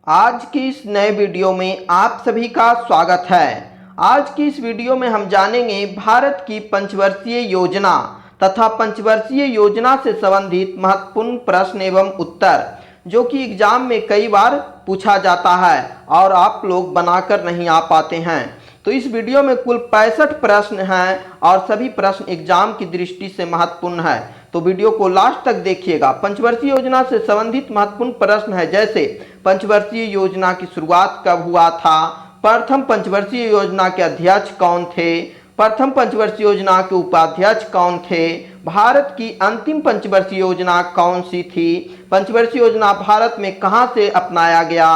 आज की इस नए वीडियो में आप सभी का स्वागत है। आज की इस वीडियो में हम जानेंगे भारत की पंचवर्षीय योजना तथा पंचवर्षीय योजना से संबंधित महत्वपूर्ण प्रश्न एवं उत्तर, जो कि एग्जाम में कई बार पूछा जाता है और आप लोग बनाकर नहीं आ पाते हैं। तो इस वीडियो में कुल 65 प्रश्न हैं और सभी प्रश्न एग्जाम की दृष्टि से महत्वपूर्ण है, तो वीडियो को लास्ट तक देखिएगा। पंचवर्षीय योजना से संबंधित महत्वपूर्ण प्रश्न है, जैसे पंचवर्षीय योजना की शुरुआत कब हुआ था, प्रथम पंचवर्षीय योजना के अध्यक्ष कौन थे, प्रथम पंचवर्षीय योजना के उपाध्यक्ष कौन थे, भारत की अंतिम पंचवर्षीय योजना कौन सी थी, पंचवर्षीय योजना भारत में कहां से अपनाया गया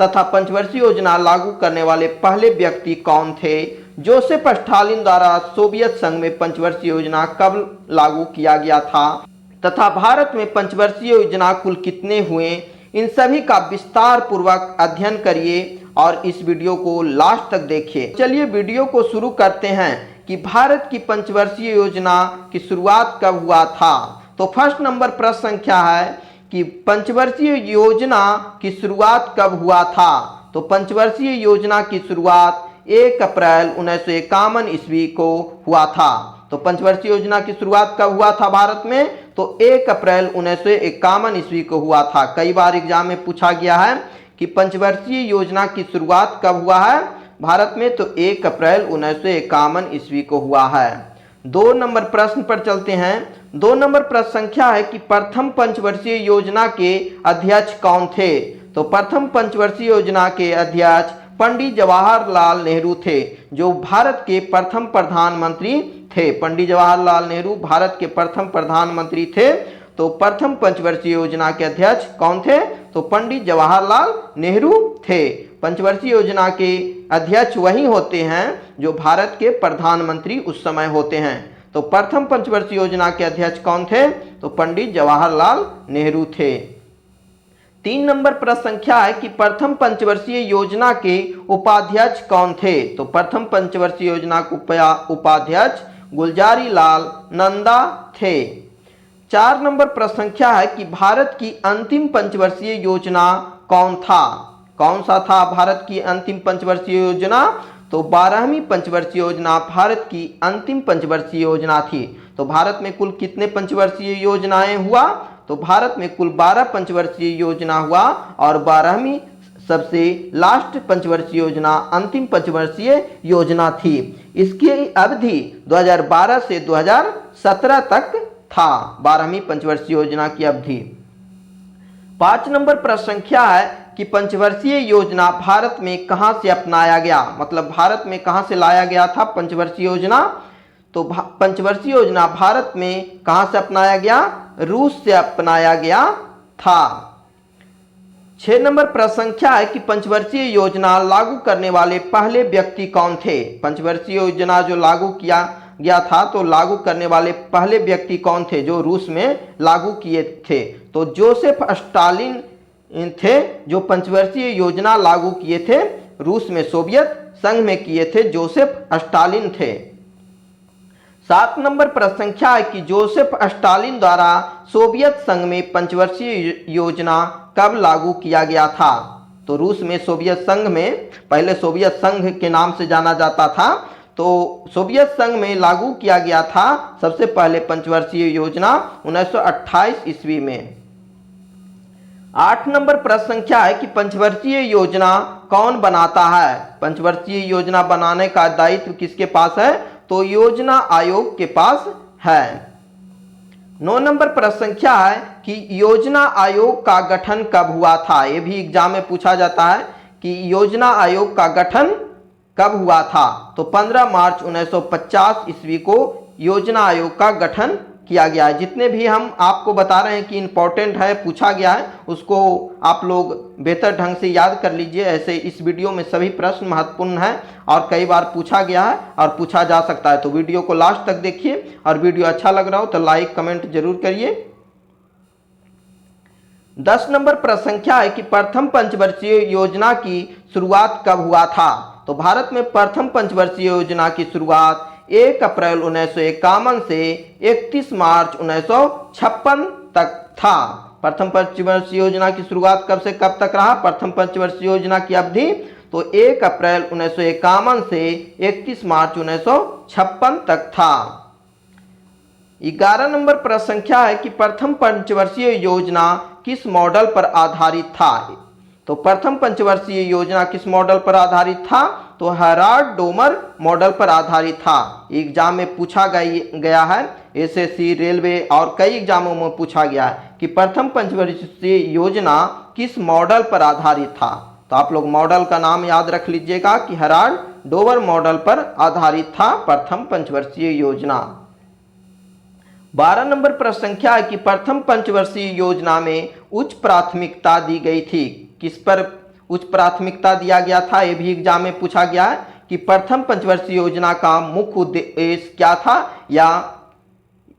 तथा पंचवर्षीय योजना लागू करने वाले पहले व्यक्ति कौन थे, जोसेफ स्टालिन द्वारा सोवियत संघ में पंचवर्षीय योजना कब लागू किया गया था तथा भारत में पंचवर्षीय योजना कुल कितने हुए, इन सभी का विस्तार पूर्वक अध्ययन करिए और इस वीडियो को लास्ट तक देखिए। चलिए वीडियो को शुरू करते हैं कि भारत की पंचवर्षीय योजना की शुरुआत कब हुआ था। तो फर्स्ट नंबर प्रश्न संख्या है कि पंचवर्षीय योजना की शुरुआत कब हुआ था। तो पंचवर्षीय योजना की शुरुआत 1 अप्रैल 1951 ईस्वी को हुआ था। तो पंचवर्षीय योजना की शुरुआत कब हुआ था भारत में, तो 1 अप्रैल 1951 ईस्वी को हुआ था। कई बार एग्जाम में पूछा गया है कि पंचवर्षीय योजना की शुरुआत कब हुआ है भारत में, तो 1 अप्रैल 1951 ईस्वी को हुआ है। 2 नंबर प्रश्न पर चलते हैं। 2 नंबर प्रश्न संख्या है कि प्रथम पंचवर्षीय योजना के अध्यक्ष कौन थे। तो प्रथम पंचवर्षीय योजना के अध्यक्ष पंडित जवाहरलाल नेहरू थे, जो भारत के प्रथम प्रधानमंत्री थे। पंडित जवाहरलाल नेहरू भारत के प्रथम प्रधानमंत्री थे। तो प्रथम पंचवर्षीय योजना के अध्यक्ष कौन थे, तो पंडित जवाहरलाल नेहरू थे। पंचवर्षीय योजना के अध्यक्ष वही होते हैं जो भारत के प्रधानमंत्री उस समय होते हैं। तो प्रथम पंचवर्षीय योजना के अध्यक्ष कौन थे, तो पंडित जवाहरलाल नेहरू थे। 3 नंबर प्रश्न संख्या है कि प्रथम पंचवर्षीय योजना के उपाध्यक्ष कौन थे। तो प्रथम पंचवर्षीय योजना के उपाध्यक्ष गुलजारी लाल नंदा थे। 4 नंबर प्रश्न संख्या है कि भारत की अंतिम पंचवर्षीय योजना कौन था। कौन सा था भारत की अंतिम पंचवर्षीय योजना, तो 12वीं पंचवर्षीय योजना भारत की अंतिम पंचवर्षीय योजना थी। तो भारत में कुल कितने पंचवर्षीय योजनाएं हुआ, तो भारत में कुल 12 पंचवर्षीय योजना हुआ और 12वीं सबसे लास्ट पंचवर्षीय योजना अंतिम पंचवर्षीय योजना थी। इसकी अवधि 2012 से 2017 तक था, 12वीं पंचवर्षीय योजना की अवधि। 5 नंबर प्रश्न संख्या है कि पंचवर्षीय योजना भारत में कहां से अपनाया गया, मतलब भारत में कहां से लाया गया था पंचवर्षीय योजना। तो पंचवर्षीय योजना भारत में कहां से अपनाया गया, रूस से अपनाया गया था। 6 नंबर प्रश्न संख्या है कि पंचवर्षीय योजना लागू करने वाले पहले व्यक्ति कौन थे। पंचवर्षीय योजना जो लागू किया गया था, तो लागू करने वाले पहले व्यक्ति कौन थे जो रूस में लागू किए थे, तो जोसेफ स्टालिन थे, जो पंचवर्षीय योजना लागू किए थे रूस में, सोवियत संघ में किए थे, जोसेफ स्टालिन थे। 7 नंबर प्रश्न संख्या है कि जोसेफ स्टालिन द्वारा सोवियत संघ में पंचवर्षीय योजना कब लागू किया गया था। तो रूस में सोवियत संघ में, पहले सोवियत संघ के नाम से जाना जाता था, तो सोवियत संघ में लागू किया गया था सबसे पहले पंचवर्षीय योजना 1928 ईस्वी में। 8 नंबर प्रश्न संख्या है कि पंचवर्षीय योजना कौन बनाता है। पंचवर्षीय योजना बनाने का दायित्व किसके पास है, तो योजना आयोग के पास है। 9 नंबर प्रश्न संख्या है कि योजना आयोग का गठन कब हुआ था। यह भी एग्जाम में पूछा जाता है कि योजना आयोग का गठन कब हुआ था। तो 15 मार्च 1950 ईस्वी को योजना आयोग का गठन किया गया है। जितने भी हम आपको बता रहे हैं कि इंपॉर्टेंट है, पूछा गया है, उसको आप लोग बेहतर ढंग से याद कर लीजिए। ऐसे इस वीडियो में सभी प्रश्न महत्वपूर्ण हैं और कई बार पूछा गया है और पूछा जा सकता है। तो वीडियो को लास्ट तक देखिए और वीडियो अच्छा लग रहा हो तो लाइक कमेंट जरूर करिए। 10 नंबर प्रश्न संख्या है कि प्रथम पंचवर्षीय योजना की शुरुआत कब हुआ था। तो भारत में प्रथम पंचवर्षीय योजना की शुरुआत 1 अप्रैल 1951 से 31 मार्च 1956 तक था। प्रथम पंचवर्षीय योजना की शुरुआत कब से कब तक रहा? प्रथम पंचवर्षीय योजना की अवधि तो 1 अप्रैल 1951 से 31 मार्च 1956 तक था। 11 नंबर प्रश्न संख्या है कि प्रथम पंचवर्षीय योजना किस मॉडल पर आधारित था? तो प्रथम पंचवर्षीय योजना किस मॉडल पर आधारित था? तो हेराल्ड डोमर मॉडल पर आधारित था। एग्जाम में पूछा गया है, एसएससी, रेलवे और कई एग्जामों में पूछा गया है कि प्रथम पंचवर्षीय योजना किस मॉडल पर आधारित था। तो आप लोग मॉडल का नाम याद रख लीजिएगा कि हेराल्ड डोमर मॉडल पर आधारित था प्रथम पंचवर्षीय योजना। 12 नंबर प्रश्न संख्या है कि प्रथम पंचवर्षीय योजना में उच्च प्राथमिकता दी गई थी। किस पर उच्च प्राथमिकता दिया गया था? यह भी एग्जाम में पूछा गया है कि प्रथम पंचवर्षीय योजना का मुख्य उद्देश्य क्या था, या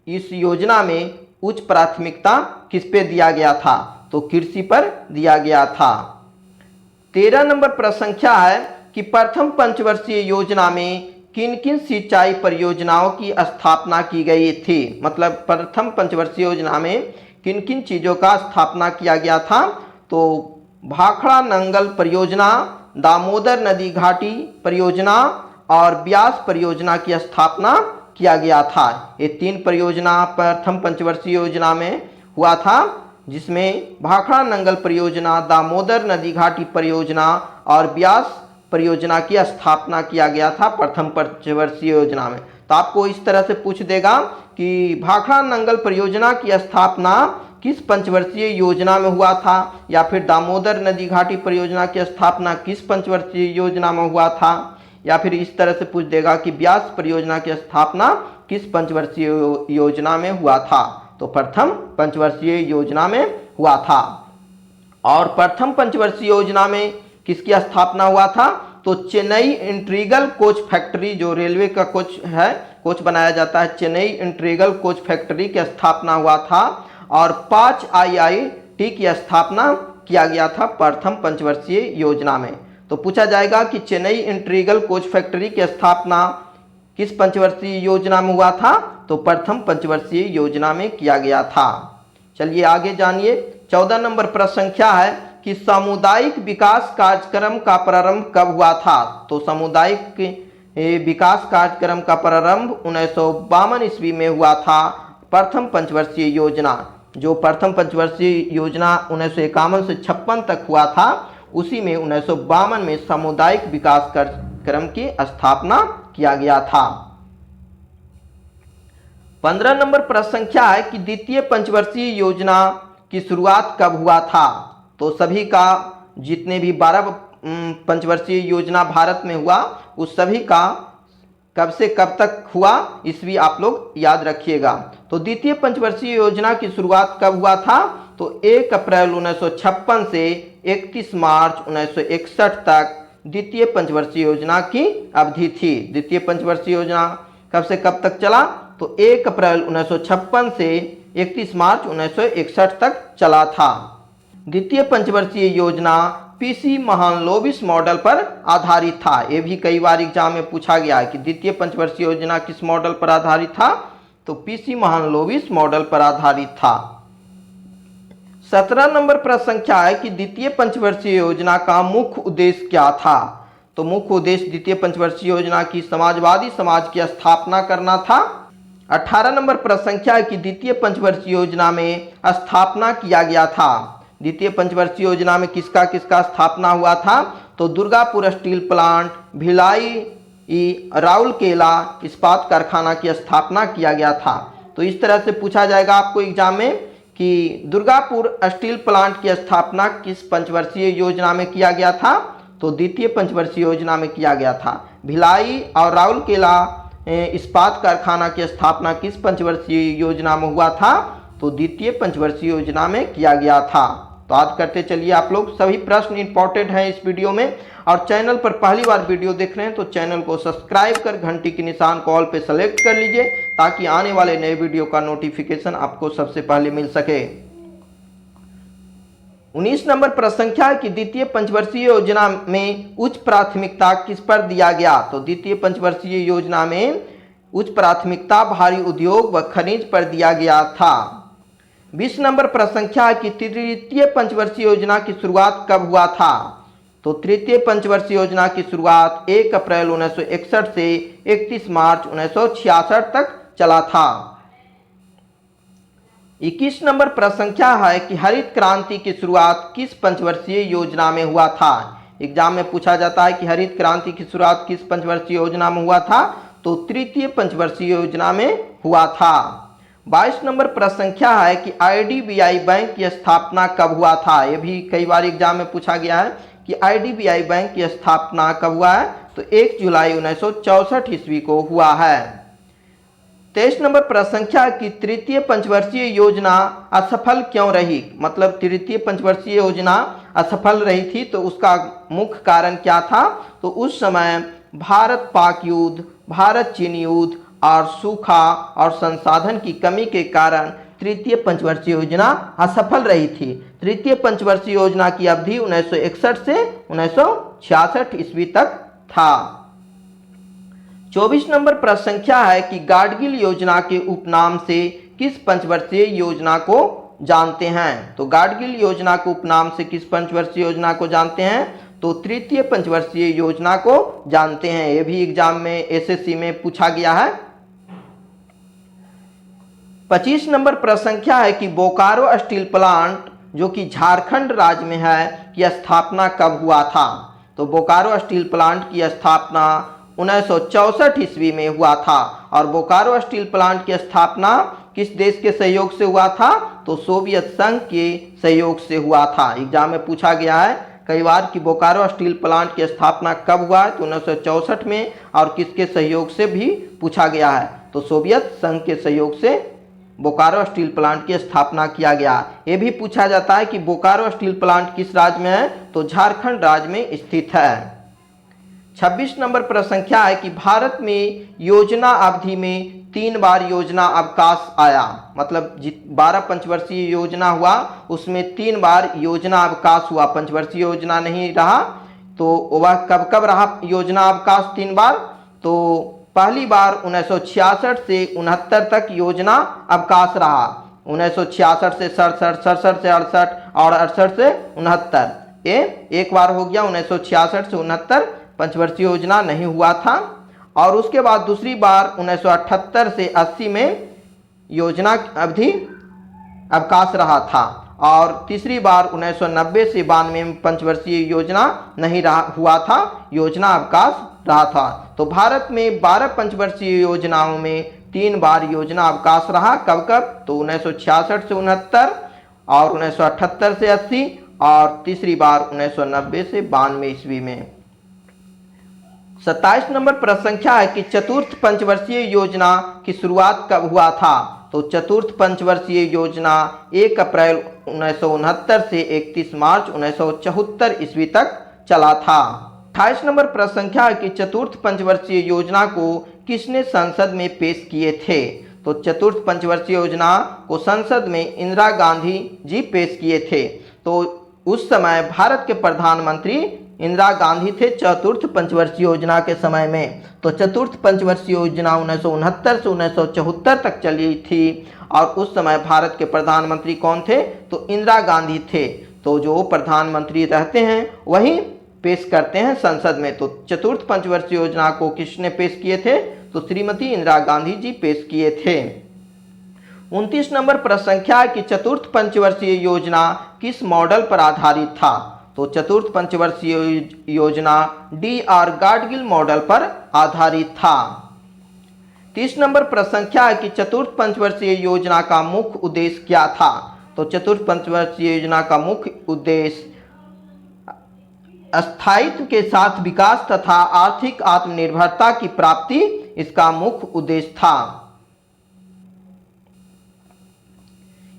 इस योजना में उच्च प्राथमिकता किस पे दिया गया था? तो कृषि पर दिया गया था। 13 नंबर प्रश्न संख्या है कि प्रथम पंचवर्षीय योजना में किन किन सिंचाई परियोजनाओं की स्थापना की गई थी? मतलब प्रथम पंचवर्षीय योजना में किन किन चीज़ों का स्थापना किया गया था? तो भाखड़ा नंगल परियोजना, दामोदर नदी घाटी परियोजना और ब्यास परियोजना की स्थापना किया गया था। ये 3 परियोजना प्रथम पंचवर्षीय योजना में हुआ था, जिसमें भाखड़ा नंगल परियोजना, दामोदर नदी घाटी परियोजना और ब्यास परियोजना की स्थापना किया गया था प्रथम पंचवर्षीय योजना में। तो आपको इस तरह से पूछ देगा कि भाखड़ा नंगल परियोजना की स्थापना किस पंचवर्षीय योजना में हुआ था, या फिर दामोदर नदी घाटी परियोजना की स्थापना किस पंचवर्षीय योजना में हुआ था, या फिर इस तरह से पूछ देगा कि ब्यास परियोजना की स्थापना किस पंचवर्षीय योजना में हुआ था। तो प्रथम पंचवर्षीय योजना में हुआ था। और प्रथम पंचवर्षीय योजना में किसकी स्थापना हुआ था? तो चेन्नई इंटीग्रल कोच फैक्ट्री, जो रेलवे का कोच है, कोच बनाया जाता है, चेन्नई इंटीग्रल कोच फैक्ट्री की स्थापना हुआ था। और 5 IIT की स्थापना किया गया था प्रथम पंचवर्षीय योजना में। तो पूछा जाएगा कि चेन्नई इंटीग्रल कोच फैक्ट्री की स्थापना किस पंचवर्षीय योजना में हुआ था? तो प्रथम पंचवर्षीय योजना में किया गया था। चलिए आगे जानिए। 14 नंबर प्रश्न संख्या है कि सामुदायिक विकास कार्यक्रम का प्रारंभ कब हुआ था? तो सामुदायिक विकास कार्यक्रम का प्रारंभ 1952 ईस्वी में हुआ था प्रथम पंचवर्षीय योजना। जो प्रथम पंचवर्षीय योजना 1951 से 56 तक हुआ था, उसी में 1952 में सामुदायिक विकास कार्यक्रम की स्थापना किया गया था। 15 नंबर प्रश्न संख्या है कि द्वितीय पंचवर्षीय योजना की शुरुआत कब हुआ था? तो सभी का जितने भी 12 पंचवर्षीय योजना भारत में हुआ, उस सभी का कब से कब तक हुआ, ईस्वी आप लोग याद रखिएगा। तो द्वितीय पंचवर्षीय योजना की शुरुआत कब हुआ था? तो 1 अप्रैल 1956 से 31 मार्च 1961 तक द्वितीय पंचवर्षीय योजना की अवधि थी। द्वितीय पंचवर्षीय योजना कब से कब तक चला? तो 1 अप्रैल 1956 से 31 मार्च 1961 तक चला था। द्वितीय पंचवर्षीय योजना पीसी महालनोबिस मॉडल पर आधारित था। ये भी कई बार एग्जाम में पूछा गया है कि द्वितीय पंचवर्षीय योजना किस मॉडल पर आधारित था? तो पीसी महालनोबिस मॉडल पर आधारित था। 17 नंबर प्रश्न संख्या है कि द्वितीय पंचवर्षीय योजना का मुख्य उद्देश्य क्या था? तो मुख्य उद्देश्य द्वितीय पंचवर्षीय योजना की समाजवादी समाज की स्थापना करना था। 18 नंबर प्रश्न संख्या है कि द्वितीय पंचवर्षीय योजना में स्थापना किया गया था। द्वितीय पंचवर्षीय योजना में किसका किसका स्थापना हुआ था? तो दुर्गापुर स्टील प्लांट, भिलाई, राउरकेला इस्पात कारखाना की स्थापना किया गया था। तो इस तरह से पूछा जाएगा आपको एग्जाम में कि दुर्गापुर स्टील प्लांट की स्थापना किस पंचवर्षीय योजना में किया गया था? तो द्वितीय पंचवर्षीय योजना में किया गया था। भिलाई और राउरकेला इस्पात कारखाना की स्थापना किस पंचवर्षीय योजना में हुआ था? तो द्वितीय पंचवर्षीय योजना में किया गया था। तो आज करते चलिए आप लोग। सभी प्रश्न इंपॉर्टेंट हैं इस वीडियो में, और चैनल पर पहली बार वीडियो देख रहे हैं तो चैनल को सब्सक्राइब कर घंटी के निशान को ऑल पे सेलेक्ट कर लीजिए, ताकि आने वाले नए वीडियो का नोटिफिकेशन आपको सबसे पहले मिल सके। 19 नंबर प्रश्न संख्या है कि द्वितीय पंचवर्षीय योजना में उच्च प्राथमिकता किस पर दिया गया? तो द्वितीय पंचवर्षीय योजना में उच्च प्राथमिकता भारी उद्योग व खनिज पर दिया गया था। 20 नंबर प्रश्न संख्या है कि तृतीय पंचवर्षीय योजना की शुरुआत कब हुआ था। तो तृतीय पंचवर्षीय योजना की शुरुआत 1 अप्रैल 1961 से 31 मार्च 1966 तक चला था। 21 नंबर प्रश्न संख्या है कि हरित क्रांति की शुरुआत किस पंचवर्षीय योजना में हुआ था। एग्जाम में पूछा जाता है कि हरित क्रांति की शुरुआत किस पंचवर्षीय योजना में हुआ था। तो तृतीय पंचवर्षीय योजना में हुआ था। 22 नंबर प्रश्न संख्या है कि आईडीबीआई बैंक की स्थापना कब हुआ था। यह भी कई बार एग्जाम में पूछा गया है कि आईडीबीआई बैंक की स्थापना कब हुआ है। तो 1 जुलाई 1964 ईस्वी को हुआ है। 23 नंबर प्रश्न संख्या कि तृतीय पंचवर्षीय योजना असफल क्यों रही। मतलब तृतीय पंचवर्षीय योजना असफल रही थी तो उसका मुख्य कारण क्या था। तो उस समय भारत पाक युद्ध, भारत चीन युद्ध और सूखा और संसाधन की कमी के कारण तृतीय पंचवर्षीय योजना असफल रही थी। तृतीय पंचवर्षीय योजना की अवधि 1961 से 1966 ईस्वी तक था। 24 नंबर प्रश्न संख्या है कि गाडगिल योजना के उपनाम से किस पंचवर्षीय योजना को जानते हैं। तो गाडगिल योजना के उपनाम से किस पंचवर्षीय योजना को जानते हैं। तो तृतीय पंचवर्षीय योजना को जानते हैं। यह भी एग्जाम में एसएससी में पूछा गया है। 25 नंबर प्रश्न संख्या है कि बोकारो स्टील प्लांट जो कि झारखंड राज्य में है की स्थापना कब हुआ था। तो बोकारो स्टील प्लांट की स्थापना 1964 ईस्वी में हुआ था। और बोकारो स्टील प्लांट की स्थापना किस देश के सहयोग से हुआ था। तो सोवियत संघ के सहयोग से हुआ था। एग्जाम में पूछा गया है कई बार कि बोकारो स्टील प्लांट की स्थापना कब हुआ है। तो 1964 में। और किसके सहयोग से भी पूछा गया है। तो सोवियत संघ के सहयोग से बोकारो स्टील प्लांट की स्थापना किया गया। यह भी पूछा जाता है कि बोकारो स्टील प्लांट किस राज्य में है। तो झारखंड राज्य में स्थित है। 26 नंबर प्रश्न संख्या है कि भारत में योजना अवधि में 3 बार योजना अवकाश आया। मतलब 12 पंचवर्षीय योजना हुआ उसमें 3 बार योजना अवकाश हुआ। पंचवर्षीय योजना नहीं रहा। तो वह कब कब रहा योजना अवकाश 3 बार। तो पहली बार 1966 से 69 तक योजना अवकाश रहा। 1966 से 67, 67 से 68 और 68 से 69। ये एक बार हो गया। 1966 से 69 पंचवर्षीय योजना नहीं हुआ था। और उसके बाद दूसरी बार 1978 से 80 में योजना अवधि अवकाश रहा था। और तीसरी बार 1990 से 92 में पंचवर्षीय योजना नहीं हुआ था, योजना अवकाश रहा था। तो भारत में 12 पंचवर्षीय योजनाओं में 3 बार योजना अवकाश रहा। कब कब। तो 1966 से 69 और 1978 से 80 और तीसरी बार 1990 से 92 ईस्वी में। 27 नंबर प्रश्न संख्या है कि चतुर्थ पंचवर्षीय योजना की शुरुआत कब हुआ था। तो चतुर्थ पंचवर्षीय योजना 1 अप्रैल 1969 से 31 मार्च 1974 ईस्वी तक चला था। 28 नंबर प्रश्न संख्या है कि चतुर्थ पंचवर्षीय योजना को किसने संसद में पेश किए थे। तो चतुर्थ पंचवर्षीय योजना को संसद में इंदिरा गांधी जी पेश किए थे। तो उस समय भारत के प्रधानमंत्री इंदिरा गांधी थे चतुर्थ पंचवर्षीय योजना के समय में। तो चतुर्थ पंचवर्षीय योजना 1969 से 1974 तक चली थी। और उस समय भारत के प्रधानमंत्री कौन थे। तो इंदिरा गांधी थे। तो जो प्रधानमंत्री रहते हैं वही पेश करते हैं संसद में। तो चतुर्थ पंचवर्षीय योजना को किसने पेश किए थे। तो श्रीमती इंदिरा गांधी जी पेश किए थे। 29 नंबर प्रश्न संख्या है कि चतुर्थ पंचवर्षीय योजना किस मॉडल पर आधारित था। तो चतुर्थ पंचवर्षीय योजना डी.आर. गाडगिल मॉडल पर आधारित था। 30 नंबर प्रश्न संख्या है कि चतुर्थ पंचवर्षीय योजना का मुख्य उद्देश्य क्या था। तो चतुर्थ पंचवर्षीय योजना का मुख्य उद्देश्य स्थायित्व के साथ विकास तथा आर्थिक आत्मनिर्भरता की प्राप्ति इसका मुख्य उद्देश्य था।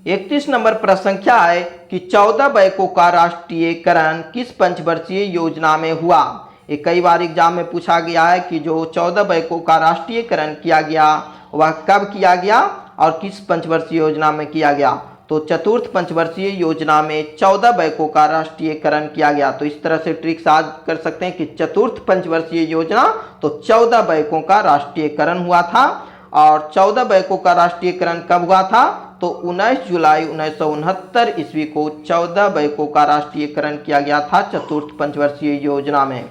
31 नंबर प्रश्न संख्या है कि 14 बैंकों का राष्ट्रीयकरण किस पंचवर्षीय योजना में हुआ। ये कई बार एग्जाम में पूछा गया है कि जो 14 बैंकों का राष्ट्रीयकरण किया गया वह कब किया गया और किस पंचवर्षीय योजना में किया गया। तो चतुर्थ पंचवर्षीय योजना में 14 बैंकों का राष्ट्रीयकरण किया गया। तो इस तरह से ट्रिक्स आज कर सकते हैं कि चतुर्थ पंचवर्षीय योजना तो 14 बैंकों का राष्ट्रीयकरण हुआ था। और 14 बैंकों का राष्ट्रीयकरण कब हुआ था। तो 19 जुलाई 1969 ईस्वी को 14 बैंकों का राष्ट्रीयकरण किया गया था चतुर्थ पंचवर्षीय योजना में।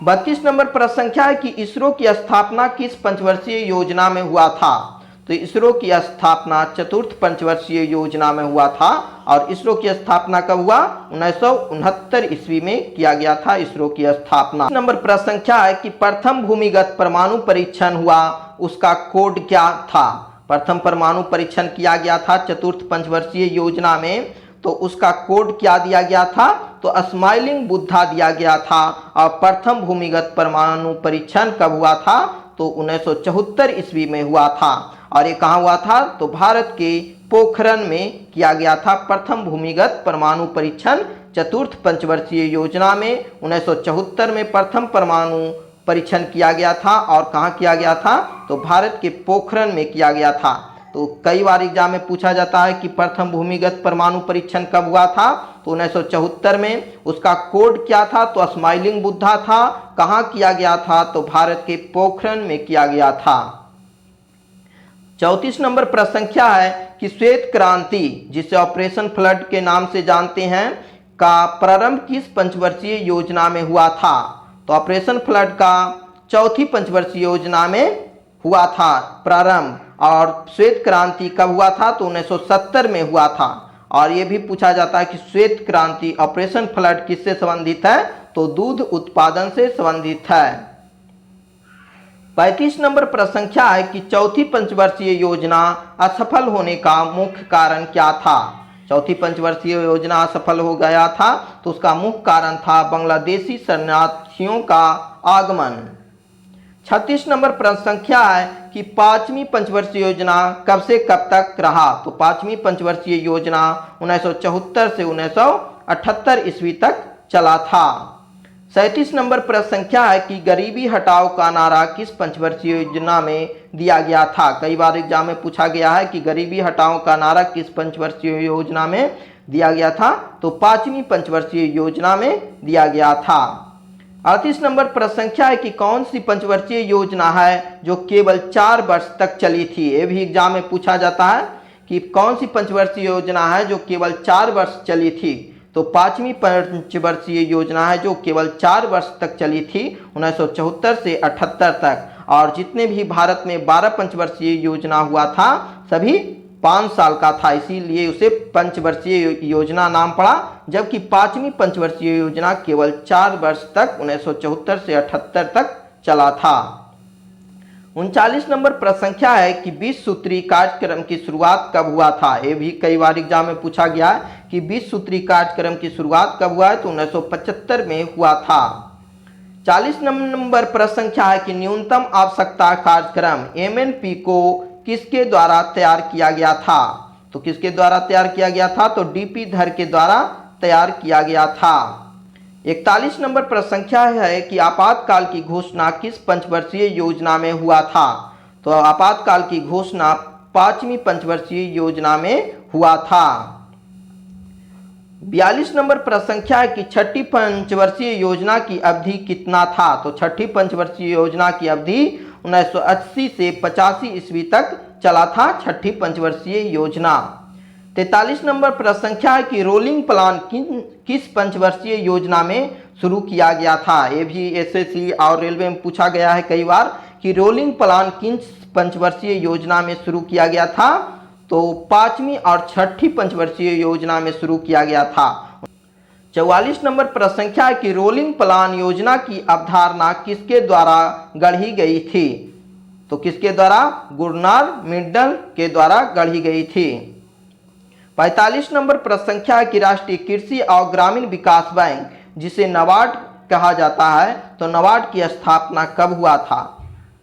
32 नंबर प्रश्न संख्या है कि इसरो की स्थापना किस पंचवर्षीय योजना में हुआ था। तो इसरो की स्थापना चतुर्थ पंचवर्षीय योजना में हुआ था और इसरो की स्थापना कब हुआ, 1969 ईस्वी में किया गया था इसरो की स्थापना। नंबर प्रश्न संख्या है कि प्रथम भूमिगत परमाणु परीक्षण हुआ, उसका कोड क्या था। प्रथम परमाणु परीक्षण किया गया था चतुर्थ पंचवर्षीय योजना में, तो उसका कोड क्या दिया गया था, तो स्माइलिंग बुद्धा दिया गया था। और प्रथम भूमिगत परमाणु परीक्षण कब हुआ था, तो 1974 ईस्वी में हुआ था। और ये कहाँ हुआ था, तो भारत के पोखरण में किया गया था प्रथम भूमिगत परमाणु परीक्षण चतुर्थ पंचवर्षीय योजना में। 1974 में प्रथम परमाणु परीक्षण किया गया था और कहाँ किया गया था, तो भारत के पोखरण में किया गया था। तो कई बार एग्जाम में पूछा जाता है कि प्रथम भूमिगत परमाणु परीक्षण कब हुआ था, तो 1974 में। उसका कोड क्या था, तो स्माइलिंग बुद्धा था। कहाँ किया गया था, तो भारत के पोखरण में किया गया था। 34 नंबर प्रश्न संख्या है कि श्वेत क्रांति, जिसे ऑपरेशन फ्लड के नाम से जानते हैं, का प्रारंभ किस पंचवर्षीय योजना में हुआ था। तो ऑपरेशन फ्लड का चौथी पंचवर्षीय योजना में हुआ था प्रारंभ। और श्वेत क्रांति कब हुआ था, तो 1970 में हुआ था। और ये भी पूछा जाता है कि श्वेत क्रांति ऑपरेशन फ्लड किससे संबंधित है, तो दूध उत्पादन से संबंधित है। 35 नंबर प्रश्न संख्या है कि चौथी पंचवर्षीय योजना असफल होने का मुख्य कारण क्या था। चौथी पंचवर्षीय योजना असफल हो गया था, तो उसका मुख्य कारण था बांग्लादेशी शरणार्थियों का आगमन। 36 नंबर प्रश्न संख्या है कि पांचवी पंचवर्षीय योजना कब से कब तक रहा। तो पांचवी पंचवर्षीय योजना 1974 से 1978 ईस्वी तक चला था। 37 नंबर प्रश्न संख्या है कि गरीबी हटाओ का नारा किस पंचवर्षीय योजना में दिया गया था। कई बार एग्जाम में पूछा गया है कि गरीबी हटाओ का नारा किस पंचवर्षीय योजना में दिया गया था, तो पांचवी पंचवर्षीय योजना में दिया गया था। 38 नंबर प्रश्न संख्या है कि कौन सी पंचवर्षीय योजना है जो केवल 4 वर्ष तक चली थी। ये भी एग्जाम में पूछा जाता है कि कौन सी पंचवर्षीय योजना है जो केवल 4 वर्ष चली थी। तो पांचवी पंचवर्षीय योजना है जो केवल 4 वर्ष तक चली थी, 1974 से 78 तक। और जितने भी भारत में 12 पंचवर्षीय योजना हुआ था, सभी 5 साल का था, इसीलिए उसे पंचवर्षीय योजना नाम पड़ा। जबकि पांचवी पंचवर्षीय योजना केवल 4 वर्ष तक 1974 से 78 तक चला था। 39 नंबर प्रश्न संख्या है कि 20 सूत्री कार्यक्रम की शुरुआत कब हुआ था। ये भी कई बार एग्जाम में पूछा गया है कि 20 सूत्री कार्यक्रम की शुरुआत कब हुआ है, तो 1975 में हुआ था। 40 नंबर प्रश्न संख्या है कि न्यूनतम आवश्यकता कार्यक्रम MNP को किसके द्वारा तैयार किया गया था। तो किसके द्वारा तैयार किया गया था, तो DP धर के द्वारा तैयार किया गया था। 41 नंबर प्रश्न संख्या है कि आपातकाल की घोषणा किस पंचवर्षीय योजना में हुआ था। तो आपातकाल की घोषणा पांचवी पंचवर्षीय योजना में हुआ था। 42 नंबर प्रश्न संख्या है कि छठी पंचवर्षीय योजना की अवधि कितना था। तो छठी पंचवर्षीय योजना की अवधि 1980 से 85 ईस्वी तक चला था छठी पंचवर्षीय योजना। 43 नंबर प्रश्न संख्या है कि रोलिंग प्लान किस पंचवर्षीय योजना में शुरू किया गया था। ये भी SSC और रेलवे में पूछा गया है कई बार कि रोलिंग प्लान किस पंचवर्षीय योजना में शुरू किया गया था। तो पांचवी और छठी पंचवर्षीय योजना में शुरू किया गया था। 44 नंबर प्रश्न संख्या है कि रोलिंग प्लान योजना की अवधारणा किसके द्वारा गढ़ी गई थी। तो किसके द्वारा, गुरनार मित्तल के द्वारा गढ़ी गई थी। 45 नंबर प्रश्न संख्या है कि राष्ट्रीय कृषि और ग्रामीण विकास बैंक, जिसे नाबार्ड कहा जाता है, तो नाबार्ड की स्थापना कब हुआ था।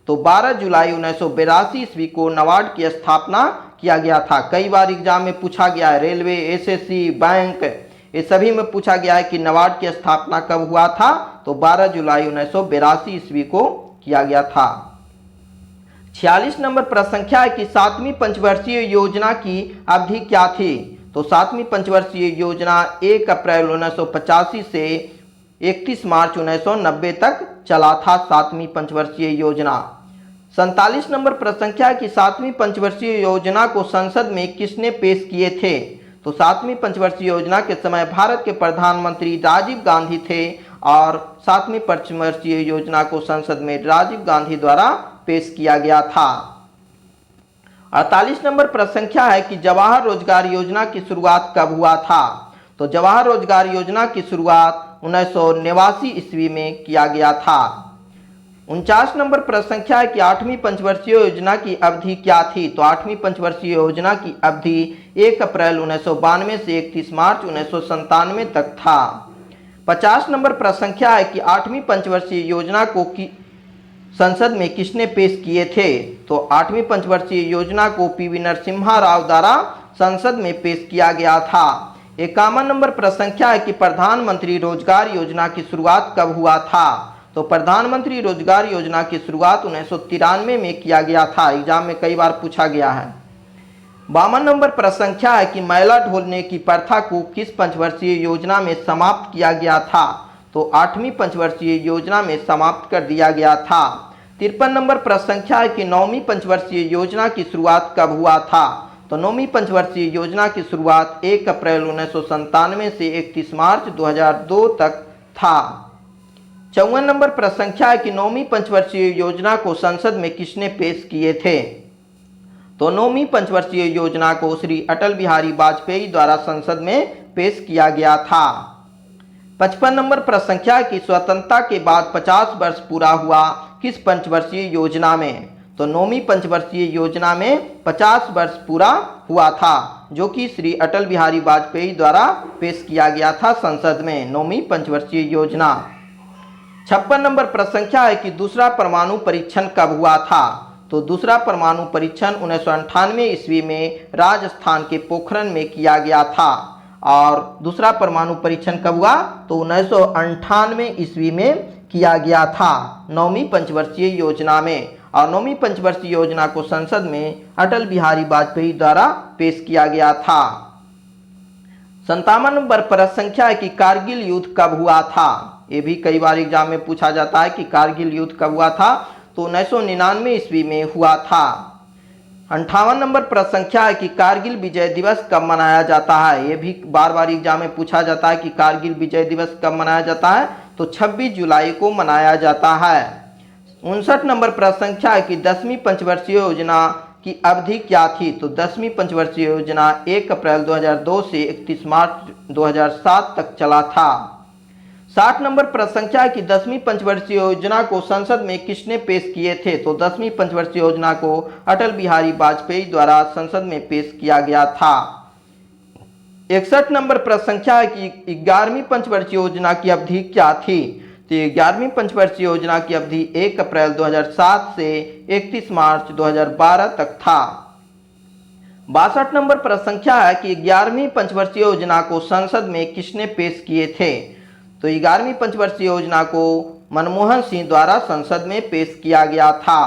तो 12 जुलाई 1982 ईस्वी को नाबार्ड की स्थापना किया गया था। कई बार एग्जाम में पूछा गया है, रेलवे, SSC, बैंक, ये सभी में पूछा गया है कि नाबार्ड की स्थापना कब हुआ था। तो 12 जुलाई 1982 ईस्वी को किया गया था। 46 नंबर प्रश्न संख्या है कि 7वीं पंचवर्षीय योजना की अवधि क्या थी। तो 7वीं पंचवर्षीय योजना 1 अप्रैल 1985 से 31 मार्च 1990 तक चला था 7वीं पंचवर्षीय योजना। 47 नंबर प्रश्न संख्या है कि 7वीं पंचवर्षीय योजना को संसद में किसने पेश किए थे? तो 7वीं पंचवर्षीय योजना के समय भारत के प्रधानमंत्री राजीव गांधी थे और 7वीं पंचवर्षीय योजना को संसद में राजीव गांधी द्वारा पेश किया गया था। 48 नंबर प्रश्न संख्या है कि जवाहर रोजगार योजना की शुरुआत कब हुआ था? तो जवाहर रोजगार योजना की शुरुआत 1989 ईस्वी में किया गया था। 49 नंबर प्रश्न संख्या है कि 8वीं पंचवर्षीय योजना की अवधि क्या थी? तो 8वीं पंचवर्षीय योजना की अवधि 1 अप्रैल 1992 से 31 मार्च 1997 तक था। 50 नंबर प्रश्न संख्या है कि 8वीं पंचवर्षीय योजना को संसद में किसने पेश किए थे? तो 8वीं पंचवर्षीय योजना को पीवी नरसिम्हा राव द्वारा संसद में पेश किया गया था। 51 नंबर प्रश्न संख्या है कि प्रधानमंत्री रोजगार योजना की शुरुआत कब हुआ था? तो प्रधानमंत्री रोजगार योजना की शुरुआत 1993 में किया गया था। एग्जाम में कई बार पूछा गया है। 52 नंबर प्रश्न संख्या है कि मैला ढोलने की प्रथा को किस पंचवर्षीय योजना में समाप्त किया गया था? तो 8वीं पंचवर्षीय योजना में समाप्त कर दिया गया था। 53 नंबर प्रश्न संख्या है कि 9वीं पंचवर्षीय योजना की शुरुआत कब हुआ था? तो 9वीं पंचवर्षीय योजना की शुरुआत 1 अप्रैल 1997 से 31 मार्च 2002 तक था। 54 नंबर प्रश्न संख्या है कि 9वीं पंचवर्षीय योजना को संसद में किसने पेश किए थे? तो 9वीं पंचवर्षीय योजना को श्री अटल बिहारी वाजपेयी द्वारा संसद में पेश किया गया था। 55 नंबर प्रश्न संख्या है कि स्वतंत्रता के बाद 50 वर्ष पूरा हुआ किस पंचवर्षीय योजना में? तो 9वीं पंचवर्षीय योजना में 50 वर्ष पूरा हुआ था, जो कि श्री अटल बिहारी वाजपेयी द्वारा पेश किया गया था संसद में 9वीं पंचवर्षीय योजना। 56 नंबर प्रश्न संख्या है कि दूसरा परमाणु परीक्षण कब हुआ था? तो दूसरा परमाणु परीक्षण 1998 ईस्वी में राजस्थान के पोखरण में किया गया था। और दूसरा परमाणु परीक्षण कब हुआ? तो 1998 ईस्वी में किया गया था 9वीं पंचवर्षीय योजना में। और 9वीं पंचवर्षीय योजना को संसद में अटल बिहारी वाजपेयी द्वारा पेश किया गया था। 57 नंबर प्रश्न संख्या है कि कारगिल युद्ध कब हुआ था? ये भी कई बार एग्जाम में पूछा जाता है कि कारगिल युद्ध कब हुआ था? तो 1999 ईस्वी में हुआ था। 58 नंबर प्रश्न संख्या है कि कारगिल विजय दिवस कब मनाया जाता है? ये भी बार बार एग्जाम में पूछा जाता है कि कारगिल विजय दिवस कब मनाया जाता है? तो 26 जुलाई को मनाया जाता है। 59 नंबर प्रश्न संख्या है कि 10वीं पंचवर्षीय योजना की अवधि क्या थी? तो 10वीं पंचवर्षीय योजना 1 अप्रैल 2002 से 31 मार्च 2007 तक चला था। 60 नंबर प्रश्न संख्या है कि 10वीं पंचवर्षीय योजना को संसद में किसने पेश किए थे? तो 10वीं पंचवर्षीय योजना को अटल बिहारी वाजपेयी द्वारा संसद में पेश किया गया था। 61 नंबर प्रश्न संख्या है कि 11वीं पंचवर्षीय योजना की अवधि क्या थी? तो 11वीं पंचवर्षीय योजना की अवधि 1 अप्रैल 2007 से 31 मार्च 2012 तक था। 62 नंबर प्रश्न संख्या है कि 11वीं पंचवर्षीय योजना को संसद में किसने पेश किए थे? तो 11वीं पंचवर्षीय योजना को मनमोहन सिंह द्वारा संसद में पेश किया गया था।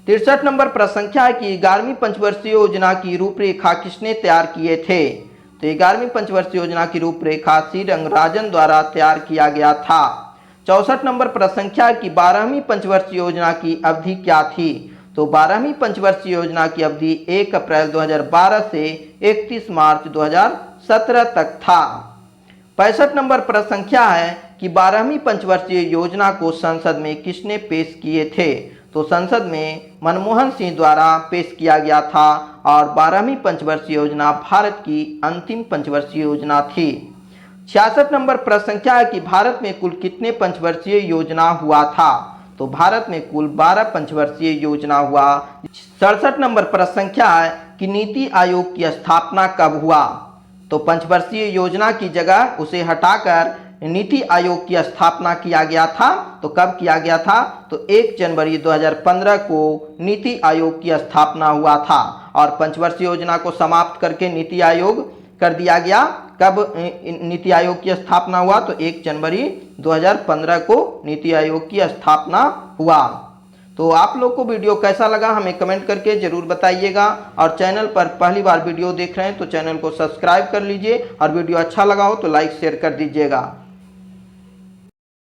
63 नंबर प्रश्न संख्या है कि 11वीं पंचवर्षीय योजना की रूपरेखा किसने तैयार किए थे? तो 11वीं पंचवर्षीय योजना की रूपरेखा सी रंगराजन द्वारा तैयार किया गया था। 64 नंबर प्रश्न संख्या है कि 12वीं पंचवर्षीय योजना की अवधि क्या थी? तो 12वीं पंचवर्षीय योजना की अवधि 1 अप्रैल 2012 से 31 मार्च 2017 तक था। 65 नंबर प्रश्न संख्या है कि 12वीं पंचवर्षीय योजना को संसद में किसने पेश किए थे? तो संसद में मनमोहन सिंह द्वारा पेश किया गया था और 12वीं पंचवर्षीय योजना भारत की अंतिम पंचवर्षीय योजना थी। 66 नंबर प्रश्न संख्या है कि भारत में कुल कितने पंचवर्षीय योजना हुआ था? तो भारत में कुल 12 पंचवर्षीय योजना हुआ। 67 नंबर प्रश्न संख्या है कि नीति आयोग की स्थापना कब हुआ? तो पंचवर्षीय योजना की जगह उसे हटाकर नीति आयोग की स्थापना किया गया था। तो कब किया गया था? तो 1 जनवरी 2015 को नीति आयोग की स्थापना हुआ था और पंचवर्षीय योजना को समाप्त करके नीति आयोग कर दिया गया। कब नीति आयोग की स्थापना हुआ? तो 1 जनवरी 2015 को नीति आयोग की स्थापना हुआ। तो आप लोग को वीडियो कैसा लगा हमें कमेंट करके ज़रूर बताइएगा और चैनल पर पहली बार वीडियो देख रहे हैं तो चैनल को सब्सक्राइब कर लीजिए और वीडियो अच्छा लगा हो तो लाइक शेयर कर दीजिएगा।